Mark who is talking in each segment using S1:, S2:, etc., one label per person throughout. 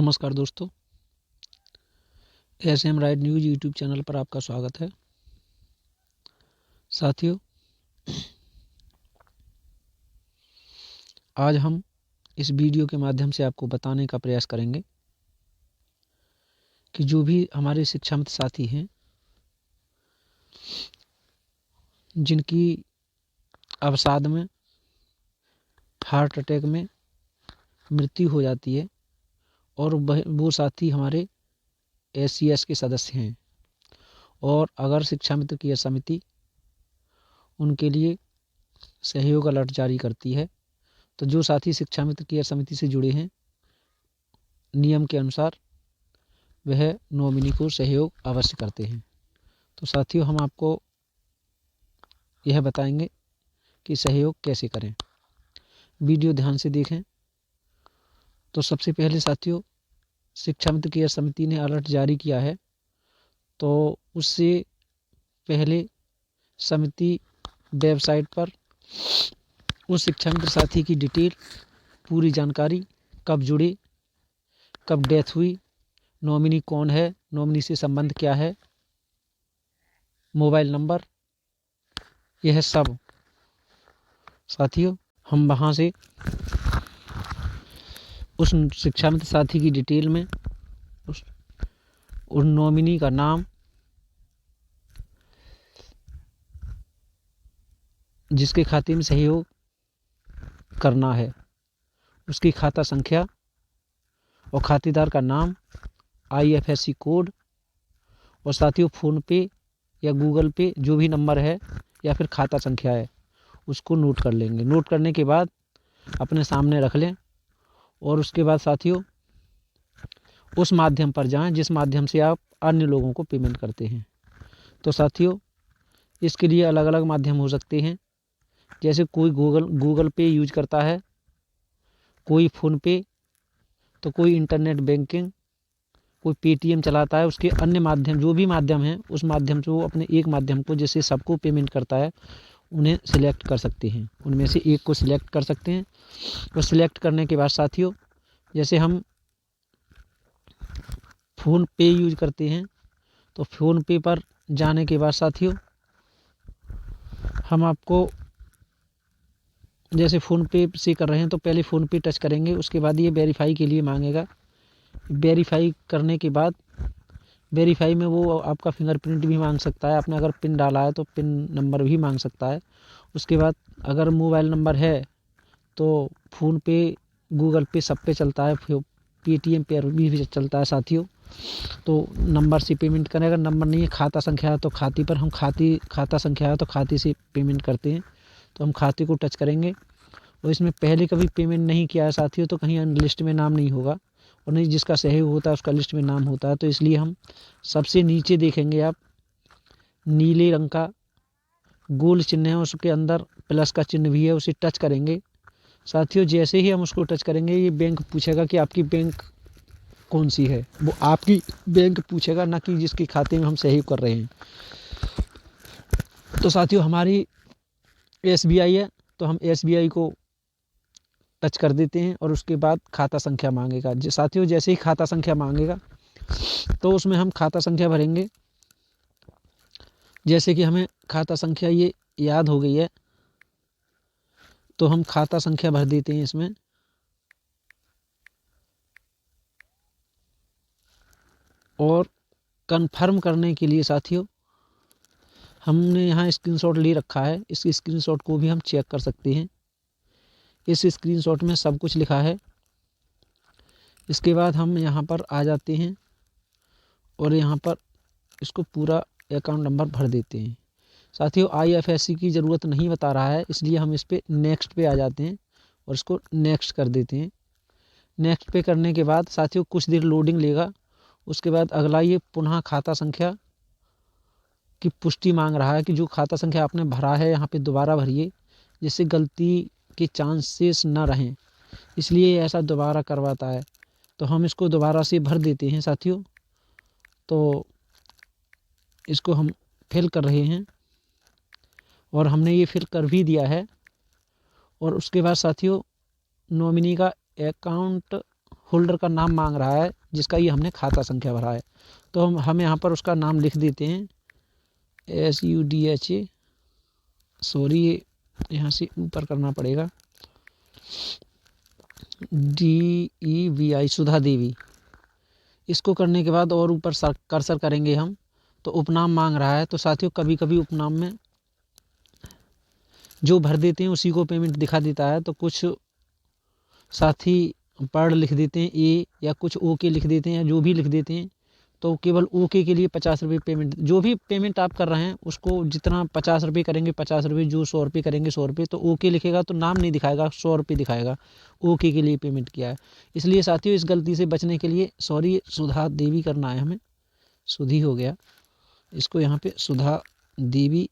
S1: नमस्कार दोस्तों, SM right news YouTube channel पर आपका स्वागत है। साथियों, आज हम इस वीडियो के माध्यम से आपको बताने का प्रयास करेंगे कि जो भी हमारे शिक्षा मित्र साथी हैं जिनकी अवसाद में, हार्ट अटैक में मृत्यु हो जाती है और वो साथी हमारे SCS के सदस्य हैं, और अगर शिक्षा मित्र की यह समिति उनके लिए सहयोग अलर्ट जारी करती है तो जो साथी शिक्षा मित्र की समिति से जुड़े हैं, नियम के अनुसार वह नॉमिनी को सहयोग अवश्य करते हैं। तो साथियों, हम आपको यह बताएंगे कि सहयोग कैसे करें। वीडियो ध्यान से देखें। तो सबसे पहले साथियों, शिक्षा मित्र की समिति ने अलर्ट जारी किया है, तो उससे पहले समिति वेबसाइट पर उस शिक्षा मित्र साथी की डिटेल, पूरी जानकारी, कब जुड़े, कब डेथ हुई, नॉमिनी कौन है, नॉमिनी से संबंध क्या है, मोबाइल नंबर, यह सब साथियों हम वहाँ से उस शिक्षा मित्र साथी की डिटेल में उस नॉमिनी का नाम, जिसके खाते में सहयोग करना है, उसकी खाता संख्या और खातेदार का नाम, IFSC कोड, और साथियों फ़ोन पे या गूगल पे जो भी नंबर है या फिर खाता संख्या है उसको नोट कर लेंगे। नोट करने के बाद अपने सामने रख लें और उसके बाद साथियों उस माध्यम पर जाएं जिस माध्यम से आप अन्य लोगों को पेमेंट करते हैं। तो साथियों, इसके लिए अलग अलग माध्यम हो सकते हैं, जैसे कोई गूगल पे यूज करता है, कोई फ़ोन पे, तो कोई इंटरनेट बैंकिंग, कोई पेटीएम चलाता है। उसके अन्य माध्यम जो भी माध्यम हैं उस माध्यम से वो अपने एक माध्यम को जैसे सबको पेमेंट करता है उन्हें सिलेक्ट कर सकते हैं, उनमें से एक को सिलेक्ट कर सकते हैं। और सिलेक्ट करने के बाद साथियों, जैसे हम फ़ोन पे यूज करते हैं तो फ़ोन पे पर जाने के बाद साथियों हम आपको, जैसे फ़ोन पे से कर रहे हैं तो पहले फ़ोन पे टच करेंगे, उसके बाद ये वेरीफाई के लिए मांगेगा। वेरीफाई करने के बाद वेरीफाई में वो आपका फिंगरप्रिंट भी मांग सकता है, आपने अगर पिन डाला है तो पिन नंबर भी मांग सकता है। उसके बाद अगर मोबाइल नंबर है तो फ़ोन पे, गूगल पे सब पे चलता है, पेटीएम पे भी चलता है साथियों। तो नंबर से पेमेंट करें, अगर नंबर नहीं है, खाता संख्या है तो खाते पर हम खाता संख्या है तो खाते से पेमेंट करते हैं। तो हम खाते को टच करेंगे और इसमें पहले कभी पेमेंट नहीं किया है साथियों तो कहीं लिस्ट में नाम नहीं होगा, और नहीं जिसका सहयोग होता है उसका लिस्ट में नाम होता है। तो इसलिए हम सबसे नीचे देखेंगे आप, नीले रंग का गोल चिन्ह है, उसके अंदर प्लस का चिन्ह भी है, उसे टच करेंगे साथियों। जैसे ही हम उसको टच करेंगे ये बैंक पूछेगा कि आपकी बैंक कौन सी है, वो आपकी बैंक पूछेगा, ना कि जिसके खाते में हम सहयोग कर रहे हैं। तो साथियों हमारी SBI है तो हम SBI को टच कर देते हैं और उसके बाद खाता संख्या मांगेगा। साथियों जैसे ही खाता संख्या मांगेगा तो उसमें हम खाता संख्या भरेंगे। जैसे कि हमें खाता संख्या ये याद हो गई है तो हम खाता संख्या भर देते हैं इसमें। और कंफर्म करने के लिए साथियों हमने यहाँ स्क्रीनशॉट ले रखा है, इस स्क्रीनशॉट को भी हम चेक कर सकते हैं। इस स्क्रीनशॉट में सब कुछ लिखा है। इसके बाद हम यहाँ पर आ जाते हैं और यहाँ पर इसको पूरा अकाउंट नंबर भर देते हैं। साथियों IFSC की ज़रूरत नहीं बता रहा है, इसलिए हम इस पर नेक्स्ट पे आ जाते हैं और इसको नेक्स्ट कर देते हैं। नेक्स्ट पे करने के बाद साथियों कुछ देर लोडिंग लेगा। उसके बाद अगला ये पुनः खाता संख्या की पुष्टि मांग रहा है कि जो खाता संख्या आपने भरा है यहाँ पे दोबारा भरिए, जिससे गलती के चांसेस न रहें, इसलिए ऐसा दोबारा करवाता है। तो हम इसको दोबारा से भर देते हैं साथियों। तो इसको हम फिल कर रहे हैं और हमने ये फिल कर भी दिया है। और उसके बाद साथियों नॉमिनी का अकाउंट होल्डर का नाम मांग रहा है जिसका ये हमने खाता संख्या भरा है। तो हम यहाँ पर उसका नाम लिख देते हैं SUDHA, सॉरी यहाँ से ऊपर करना पड़ेगा, DEVI, सुधा देवी। इसको करने के बाद और ऊपर कर्सर करेंगे हम तो उपनाम मांग रहा है। तो साथियों कभी कभी उपनाम में जो भर देते हैं उसी को पेमेंट दिखा देता है। तो कुछ साथी पढ़ लिख देते हैं ए, या कुछ ओके लिख देते हैं, या जो भी लिख देते हैं। तो केवल ओके के लिए 50 रुपये पेमेंट, जो भी पेमेंट आप कर रहे हैं उसको जितना 50 रुपये करेंगे 50 रुपये, जो 100 रुपये करेंगे 100 रुपये। तो ओके लिखेगा तो नाम नहीं दिखाएगा, 100 रुपये दिखाएगा, ओके के लिए पेमेंट किया है। इसलिए साथियों इस गलती से बचने के लिए, सॉरी सुधा देवी करना है हमें, सुधी हो गया, इसको यहाँ पे सुधा देवी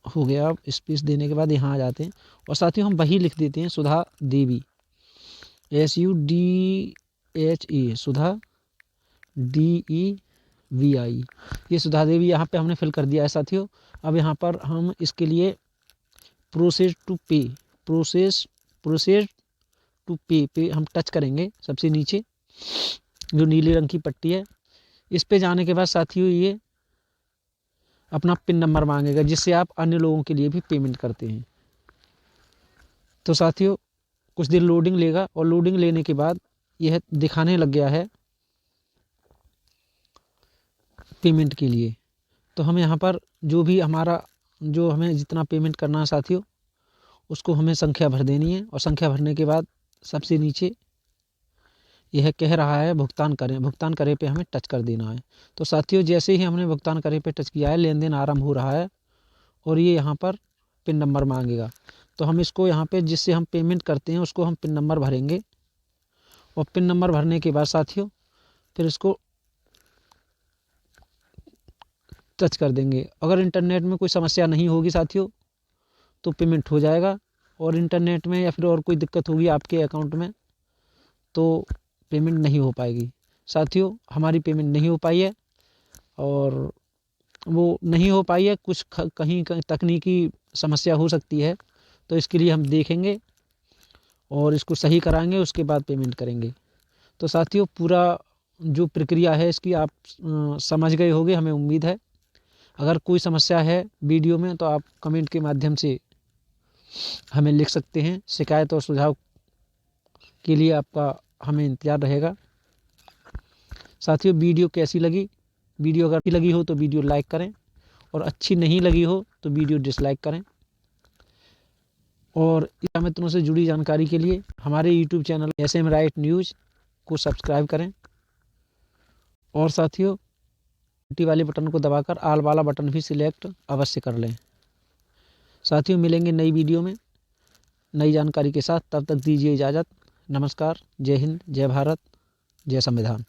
S1: हो गया। अब स्पेस देने के बाद यहाँ आ जाते हैं और साथियों हम वही लिख देते हैं सुधा देवी, SUDHA, सुधा DEVI, ये सुधा देवी यहाँ पे हमने फिल कर दिया है साथियों। अब यहाँ पर हम इसके लिए प्रोसेस टू पे पे हम टच करेंगे। सबसे नीचे जो नीले रंग की पट्टी है इस पे जाने के बाद साथियों ये अपना पिन नंबर मांगेगा जिससे आप अन्य लोगों के लिए भी पेमेंट करते हैं। तो साथियों कुछ देर लोडिंग लेगा और लोडिंग लेने के बाद यह दिखाने लग गया है पेमेंट के लिए। तो हम यहाँ पर जो भी हमारा, जो हमें जितना पेमेंट करना है साथियों उसको हमें संख्या भर देनी है। और संख्या भरने के बाद सबसे नीचे यह कह रहा है भुगतान करें, भुगतान करें पे हमें टच कर देना है। तो साथियों जैसे ही हमने भुगतान करें पे टच किया है लेन देन आरंभ हो रहा है और ये यहाँ पर पिन नंबर मांगेगा। तो हम इसको यहाँ पे जिससे हम पेमेंट करते हैं उसको हम पिन नंबर भरेंगे और पिन नंबर भरने के बाद साथियों फिर इसको टच कर देंगे। अगर इंटरनेट में कोई समस्या नहीं होगी साथियों तो पेमेंट हो जाएगा, और इंटरनेट में या फिर और कोई दिक्कत होगी आपके अकाउंट में तो पेमेंट नहीं हो पाएगी। साथियों हमारी पेमेंट नहीं हो पाई है, और वो नहीं हो पाई है, कुछ कहीं तकनीकी समस्या हो सकती है। तो इसके लिए हम देखेंगे और इसको सही कराएंगे, उसके बाद पेमेंट करेंगे। तो साथियों पूरा जो प्रक्रिया है इसकी आप समझ गए होंगे, हमें उम्मीद है। अगर कोई समस्या है वीडियो में तो आप कमेंट के माध्यम से हमें लिख सकते हैं। शिकायत और सुझाव के लिए आपका हमें इंतज़ार रहेगा। साथियों वीडियो कैसी लगी, वीडियो अगर अच्छी लगी हो तो वीडियो लाइक करें, और अच्छी नहीं लगी हो तो वीडियो डिसलाइक करें। और मित्रों से जुड़ी जानकारी के लिए हमारे YouTube channel SM right news को सब्सक्राइब करें, और साथियों घंटी वाले बटन को दबाकर आल वाला बटन भी सिलेक्ट अवश्य कर लें। साथियों मिलेंगे नई वीडियो में नई जानकारी के साथ, तब तक दीजिए इजाज़त। नमस्कार, जय हिंद, जय भारत, जय संविधान।